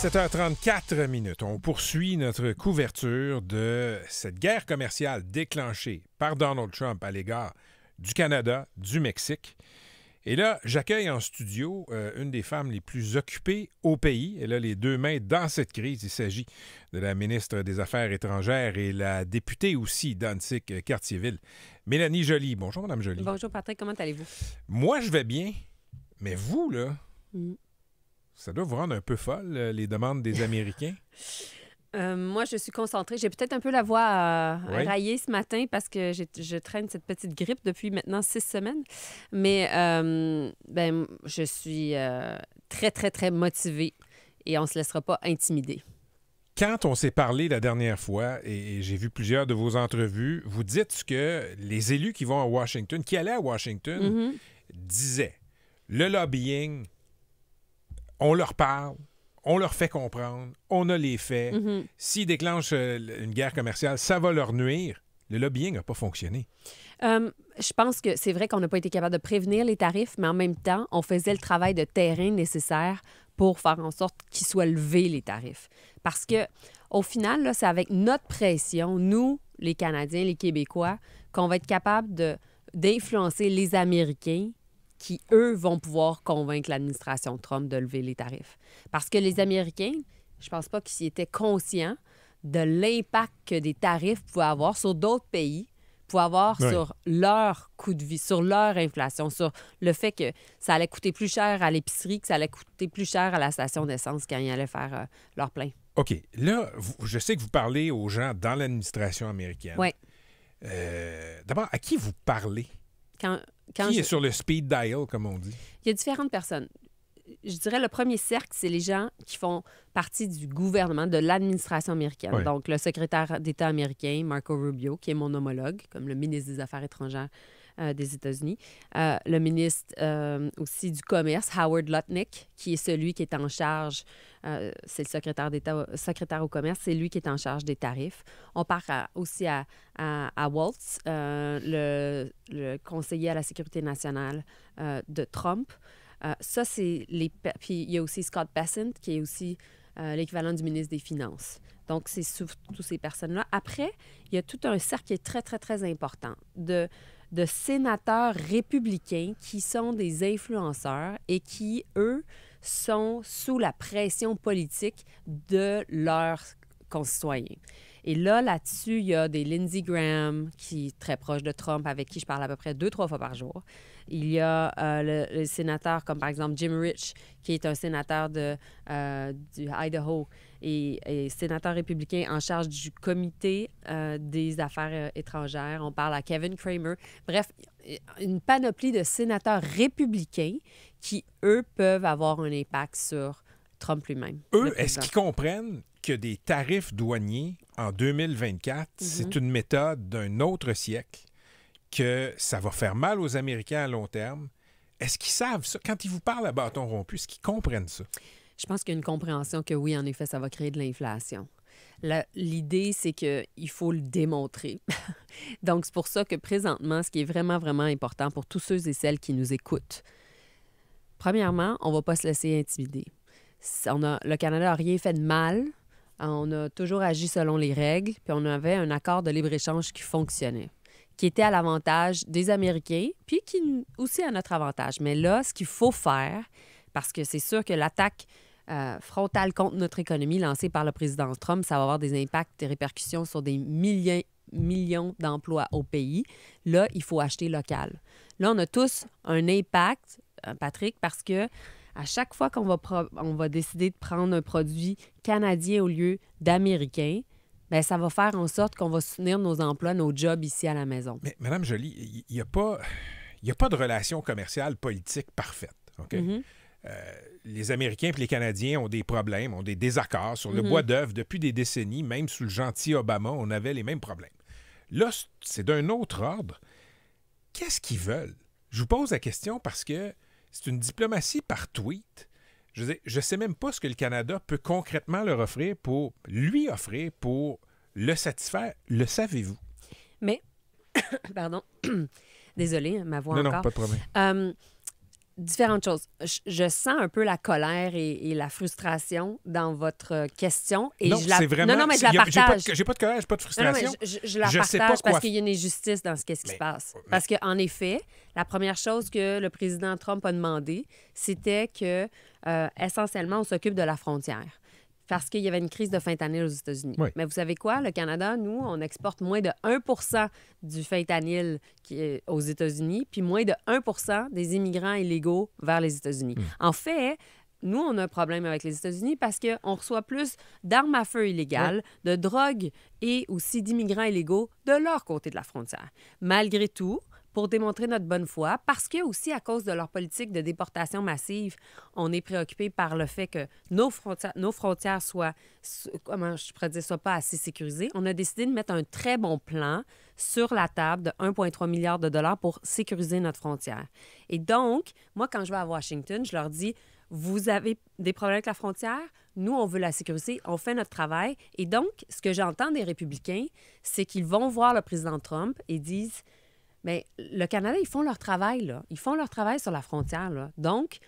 7h34. On poursuit notre couverture de cette guerre commerciale déclenchée par Donald Trump à l'égard du Canada, du Mexique. Et là, j'accueille en studio une des femmes les plus occupées au pays. Elle a les deux mains dans cette crise. Il s'agit de la ministre des Affaires étrangères et la députée aussi d'Antic-Cartierville, Mélanie Joly. Bonjour, Mme Joly. Bonjour, Patrick. Comment allez-vous? Moi, je vais bien. Mais vous, là, ça doit vous rendre un peu folle, les demandes des Américains? Moi, je suis concentrée. J'ai peut-être un peu la voix raillée ce matin parce que je traîne cette petite grippe depuis maintenant 6 semaines. Mais je suis très, très, très motivée et on ne se laissera pas intimider. Quand on s'est parlé la dernière fois, et j'ai vu plusieurs de vos entrevues, vous dites que les élus qui vont à Washington, qui allaient à Washington, disaient le lobbying, on leur parle, on leur fait comprendre, on a les faits. S'ils déclenchent une guerre commerciale, ça va leur nuire. Le lobbying n'a pas fonctionné. Je pense que c'est vrai qu'on n'a pas été capable de prévenir les tarifs, mais en même temps, on faisait le travail de terrain nécessaire pour faire en sorte qu'ils soient levés, les tarifs. Parce que au final, là, c'est avec notre pression, nous, les Canadiens, les Québécois, qu'on va être capable d'influencer les Américains qui, eux, vont pouvoir convaincre l'administration Trump de lever les tarifs. Parce que les Américains, je pense pas qu'ils étaient conscients de l'impact que des tarifs pouvaient avoir sur d'autres pays, pouvaient avoir sur leur coût de vie, sur leur inflation, sur le fait que ça allait coûter plus cher à l'épicerie, que ça allait coûter plus cher à la station d'essence quand ils allaient faire leur plein. OK. Là, je sais que vous parlez aux gens dans l'administration américaine. Oui. D'abord, à qui vous parlez? Qui est sur le speed dial, comme on dit? Il y a différentes personnes. Je dirais le premier cercle, c'est les gens qui font partie du gouvernement, de l'administration américaine. Oui. Donc, le secrétaire d'État américain, Marco Rubio, qui est mon homologue, comme le ministre des Affaires étrangères des États-Unis. Le ministre aussi du Commerce, Howard Lutnick, qui est celui qui est en charge, c'est le secrétaire d'État, secrétaire au Commerce, c'est lui qui est en charge des tarifs. On part aussi à Waltz, le conseiller à la sécurité nationale de Trump. Ça, c'est Puis il y a aussi Scott Bessent, qui est aussi l'équivalent du ministre des Finances. Donc, c'est surtout ces personnes-là. Après, il y a tout un cercle qui est très, très, très important de sénateurs républicains qui sont des influenceurs et qui, eux, sont sous la pression politique de leurs concitoyens. Et là-dessus, il y a des Lindsey Graham, qui est très proche de Trump, avec qui je parle à peu près 2-3 fois par jour. Il y a le sénateur comme, par exemple, Jim Rich, qui est un sénateur du Idaho et sénateur républicain en charge du comité des affaires étrangères. On parle à Kevin Cramer. Bref, une panoplie de sénateurs républicains qui, eux, peuvent avoir un impact sur Trump lui-même. Eux, est-ce qu'ils comprennent que des tarifs douaniers en 2024, c'est une méthode d'un autre siècle, que ça va faire mal aux Américains à long terme? Est-ce qu'ils savent ça? Quand ils vous parlent à bâton rompu, est-ce qu'ils comprennent ça? Je pense qu'il y a une compréhension que oui, en effet, ça va créer de l'inflation. L'idée, c'est qu'il faut le démontrer. Donc, c'est pour ça que présentement, ce qui est vraiment, vraiment important pour tous ceux et celles qui nous écoutent, premièrement, on ne va pas se laisser intimider. Le Canada n'a rien fait de mal. On a toujours agi selon les règles, puis on avait un accord de libre-échange qui fonctionnait, qui était à l'avantage des Américains, puis qui aussi à notre avantage. Mais là, ce qu'il faut faire, parce que c'est sûr que l'attaque frontale contre notre économie lancée par le président Trump, ça va avoir des impacts, des répercussions sur des millions d'emplois au pays. Là, il faut acheter local. Là, on a tous un impact, Patrick, parce que à chaque fois qu'on va décider de prendre un produit canadien au lieu d'américain, bien, ça va faire en sorte qu'on va soutenir nos emplois, nos jobs ici à la maison. Mais Mme Joly, il n'y a pas de relation commerciale politique parfaite. OK? Les Américains et les Canadiens ont des problèmes, ont des désaccords sur le bois d'œuvre depuis des décennies. Même sous le gentil Obama, on avait les mêmes problèmes. Là, c'est d'un autre ordre. Qu'est-ce qu'ils veulent? Je vous pose la question parce que c'est une diplomatie par tweet. Je ne sais même pas ce que le Canada peut concrètement lui offrir pour le satisfaire. Le savez-vous? Mais, pardon, désolée, ma voix encore. Non, pas de problème. différentes choses. Je sens un peu la colère et la frustration dans votre question. Et non, c'est vraiment... Non, mais je la partage. J'ai pas de colère, j'ai pas de frustration. Non, mais je la partage parce qu'il y a une injustice dans ce qui se passe. Parce qu'en effet, la première chose que le président Trump a demandé, c'était que, essentiellement, on s'occupe de la frontière. Parce qu'il y avait une crise de fentanyl aux États-Unis. Oui. Mais vous savez quoi? Le Canada, nous, on exporte moins de 1 du fentanyl qui est aux États-Unis, puis moins de 1 des immigrants illégaux vers les États-Unis. En fait, nous, on a un problème avec les États-Unis parce qu'on reçoit plus d'armes à feu illégales, de drogue et aussi d'immigrants illégaux de leur côté de la frontière. Malgré tout, pour démontrer notre bonne foi, parce que aussi à cause de leur politique de déportation massive, on est préoccupé par le fait que nos frontières soient, comment je pourrais dire, soient pas assez sécurisées. On a décidé de mettre un très bon plan sur la table de 1,3 milliard de dollars pour sécuriser notre frontière. Et donc, moi, quand je vais à Washington, je leur dis, vous avez des problèmes avec la frontière? Nous, on veut la sécuriser, on fait notre travail. Et donc, ce que j'entends des républicains, c'est qu'ils vont voir le président Trump et disent... Bien, le Canada, ils font leur travail, là. Ils font leur travail sur la frontière, là. Donc,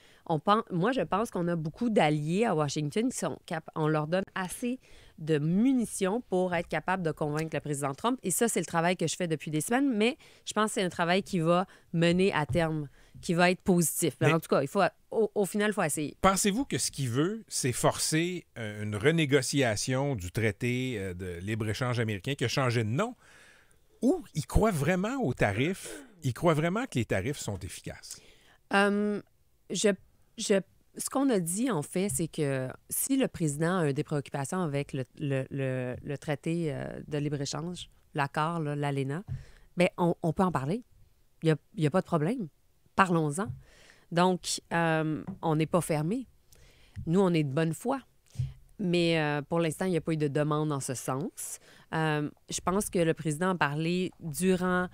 moi, je pense qu'on a beaucoup d'alliés à Washington qui sont on leur donne assez de munitions pour être capable de convaincre le président Trump. Et ça, c'est le travail que je fais depuis des semaines, mais je pense que c'est un travail qui va mener à terme, qui va être positif. Mais en tout cas, au final, il faut essayer. Pensez-vous que ce qu'il veut, c'est forcer une renégociation du traité de libre-échange américain qui a changé de nom? Ou il croit vraiment aux tarifs? Il croit vraiment que les tarifs sont efficaces? Ce qu'on a dit, en fait, c'est que si le président a des préoccupations avec le traité de libre-échange, l'accord, l'ALENA, bien, on peut en parler. Il n'y a pas de problème. Parlons-en. Donc, on n'est pas fermé. Nous, on est de bonne foi. Mais pour l'instant, il n'y a pas eu de demande en ce sens. Je pense que le président a parlé durant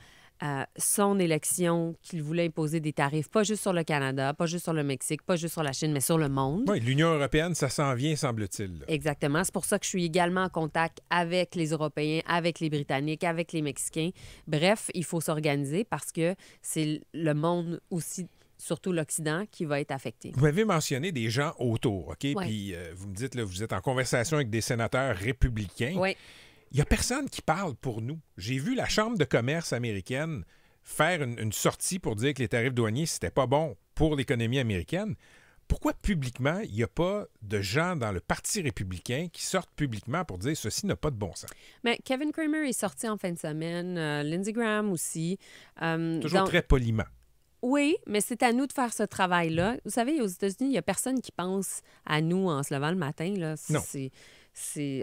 son élection qu'il voulait imposer des tarifs, pas juste sur le Canada, pas juste sur le Mexique, pas juste sur la Chine, mais sur le monde. Oui, l'Union européenne, ça s'en vient, semble-t-il. Exactement. C'est pour ça que je suis également en contact avec les Européens, avec les Britanniques, avec les Mexicains. Bref, il faut s'organiser parce que c'est le monde aussi, surtout l'Occident, qui va être affecté. Vous m'avez mentionné des gens autour, OK? Ouais. Puis vous me dites, là, vous êtes en conversation avec des sénateurs républicains. Oui. Il n'y a personne qui parle pour nous. J'ai vu la Chambre de commerce américaine faire une sortie pour dire que les tarifs douaniers, c'était pas bon pour l'économie américaine. Pourquoi publiquement, il n'y a pas de gens dans le Parti républicain qui sortent publiquement pour dire ceci n'a pas de bon sens? Mais Kevin Cramer est sorti en fin de semaine, Lindsey Graham aussi. Toujours très poliment. Oui, mais c'est à nous de faire ce travail-là. Vous savez, aux États-Unis, il n'y a personne qui pense à nous en se levant le matin. Là. Non.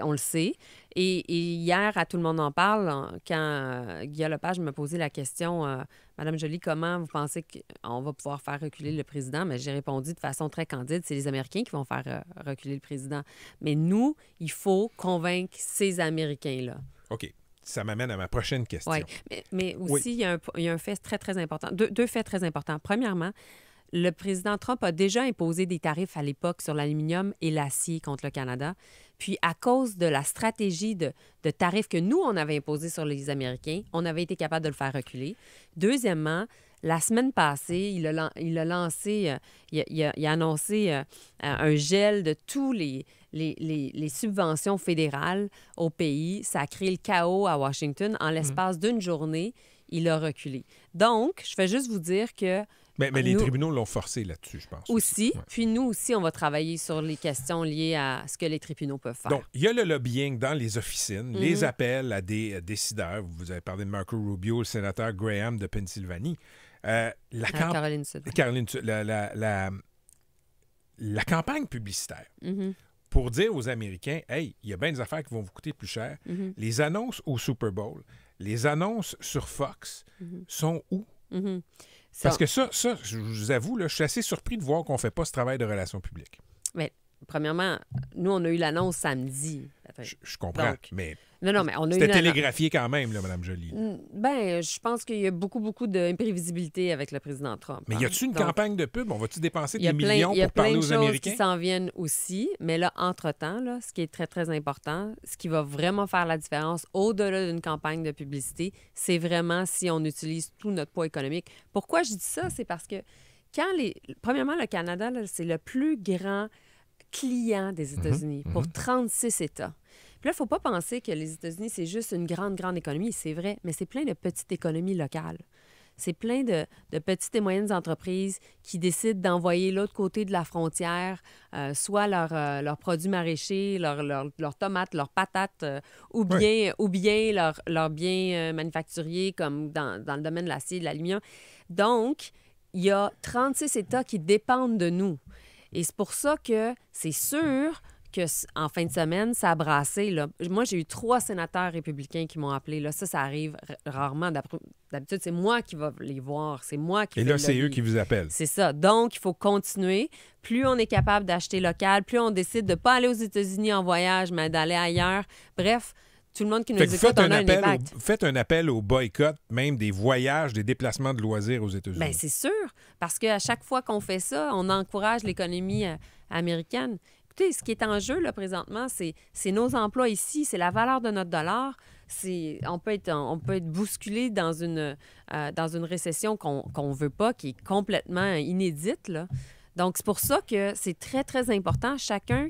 On le sait. Et hier, à Tout le monde en parle, quand Guy Lepage me posait la question, Madame Joly, comment vous pensez qu'on va pouvoir faire reculer le président? Mais j'ai répondu de façon très candide, c'est les Américains qui vont faire reculer le président. Mais nous, il faut convaincre ces Américains-là. OK. Ça m'amène à ma prochaine question. Oui, mais aussi, il y a un fait très, très important. Deux faits très importants. Premièrement, le président Trump a déjà imposé des tarifs à l'époque sur l'aluminium et l'acier contre le Canada. Puis, à cause de la stratégie de tarifs que nous, on avait imposé sur les Américains, on avait été capable de le faire reculer. Deuxièmement, la semaine passée, il a annoncé un gel de tous les subventions fédérales au pays. Ça a créé le chaos à Washington. En l'espace d'une journée, il a reculé. Donc, je vais juste vous dire que mais les tribunaux l'ont forcé là-dessus, je pense. Aussi. Ouais. Puis nous aussi, on va travailler sur les questions liées à ce que les tribunaux peuvent faire. Donc, il y a le lobbying dans les officines, les appels à des décideurs. Vous avez parlé de Marco Rubio, le sénateur Graham de Pennsylvanie. Caroline Sud. La campagne publicitaire pour dire aux Américains, hey, il y a bien des affaires qui vont vous coûter plus cher. Les annonces au Super Bowl, les annonces sur Fox sont où? Parce que ça, je vous avoue, là, je suis assez surpris de voir qu'on ne fait pas ce travail de relations publiques. Mais premièrement, nous, on a eu l'annonce samedi. Je comprends, donc, mais... Non, mais on a c'était télégraphié quand même, là, Mme Joly. Bien, je pense qu'il y a beaucoup d'imprévisibilité avec le président Trump. Mais y a-t-il une campagne de pub? On va-tu dépenser des millions pour parler aux Américains? Il y a plein de choses qui s'en viennent aussi. Mais là, entre-temps, là, ce qui est très, très important, ce qui va vraiment faire la différence au-delà d'une campagne de publicité, c'est vraiment si on utilise tout notre poids économique. Pourquoi je dis ça? C'est parce que Premièrement, le Canada, là, c'est le plus grand client des États-Unis pour 36 États. Puis là, il ne faut pas penser que les États-Unis, c'est juste une grande, grande économie. C'est vrai, mais c'est plein de petites économies locales. C'est plein de petites et moyennes entreprises qui décident d'envoyer l'autre côté de la frontière, soit leurs produits maraîchers, leurs tomates, leurs patates, ou bien leurs biens manufacturiers, comme dans le domaine de l'acier, de l'aluminium. Donc, il y a 36 États qui dépendent de nous. Et c'est pour ça que c'est sûr qu'en fin de semaine, ça a brassé. Là. Moi, j'ai eu 3 sénateurs républicains qui m'ont appelé. Là. Ça arrive rarement. D'habitude, c'est moi qui vais les voir. C'est moi qui Et là, c'est eux qui vous appellent. C'est ça. Donc, il faut continuer. Plus on est capable d'acheter local, plus on décide de ne pas aller aux États-Unis en voyage, mais d'aller ailleurs. Bref, tout le monde qui nous écoute, on a un impact. Faites un appel au boycott, même des voyages, des déplacements de loisirs aux États-Unis. Bien, c'est sûr. Parce qu'à chaque fois qu'on fait ça, on encourage l'économie américaine. Écoutez, ce qui est en jeu là, présentement, c'est nos emplois ici, c'est la valeur de notre dollar. On peut être bousculé dans une récession qu'on ne veut pas, qui est complètement inédite. Là. Donc, c'est pour ça que c'est très, très important. Chacun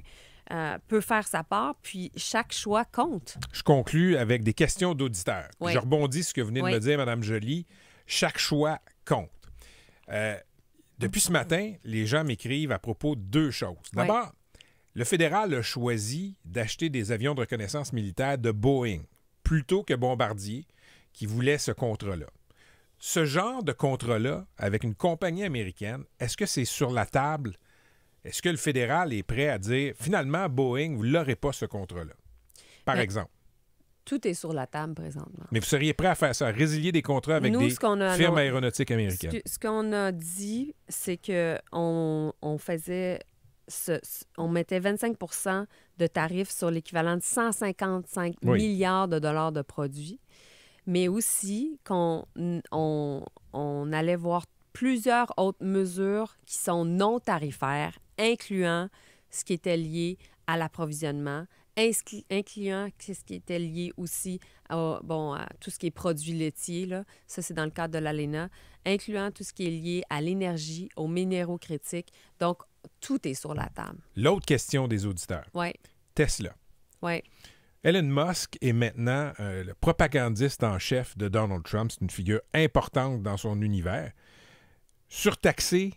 peut faire sa part, puis chaque choix compte. Je conclus avec des questions d'auditeurs. Oui. Je rebondis sur ce que vous venez de me dire, Mme Joly. Chaque choix compte. Depuis ce matin, les gens m'écrivent à propos de 2 choses. D'abord, le fédéral a choisi d'acheter des avions de reconnaissance militaire de Boeing plutôt que Bombardier, qui voulait ce contrat-là. Ce genre de contrat-là, avec une compagnie américaine, est-ce que c'est sur la table? Est-ce que le fédéral est prêt à dire, finalement, Boeing, vous ne l'aurez pas, ce contrat-là? Par exemple. Tout est sur la table présentement. Mais vous seriez prêt à faire ça, à résilier des contrats avec des firmes aéronautiques américaines? Ce qu'on a dit, c'est qu'on faisait... on mettait 25 % de tarifs sur l'équivalent de 155 milliards de dollars de produits, mais aussi qu'on allait voir plusieurs autres mesures qui sont non tarifaires, incluant ce qui était lié à l'approvisionnement, incluant ce qui était lié aussi à tout ce qui est produits laitiers, là. Ça, c'est dans le cadre de l'ALENA, incluant tout ce qui est lié à l'énergie, aux minéraux critiques. Donc, tout est sur la table. L'autre question des auditeurs. Oui. Tesla. Oui. Elon Musk est maintenant le propagandiste en chef de Donald Trump. C'est une figure importante dans son univers. Surtaxer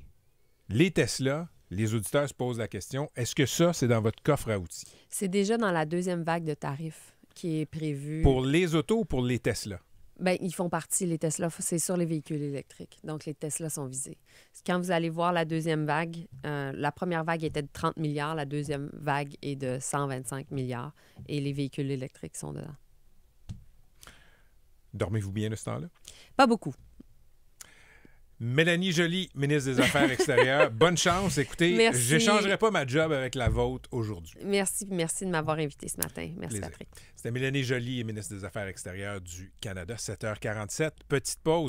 les Tesla, les auditeurs se posent la question, est-ce que ça, c'est dans votre coffre à outils? C'est déjà dans la 2e vague de tarifs qui est prévue. Pour les autos ou pour les Tesla? Bien, ils font partie, les Tesla, c'est sur les véhicules électriques. Donc, les Tesla sont visés. Quand vous allez voir la 2e vague, la première vague était de 30 milliards, la 2e vague est de 125 milliards et les véhicules électriques sont dedans. Dormez-vous bien de ce temps-là? Pas beaucoup. Mélanie Joly, ministre des Affaires extérieures. Bonne chance. Écoutez, je n'échangerai pas ma job avec la vôtre aujourd'hui. Merci de m'avoir invité ce matin. Merci, Plaisir. Patrick. C'était Mélanie Joly, ministre des Affaires extérieures du Canada, 7h47. Petite pause.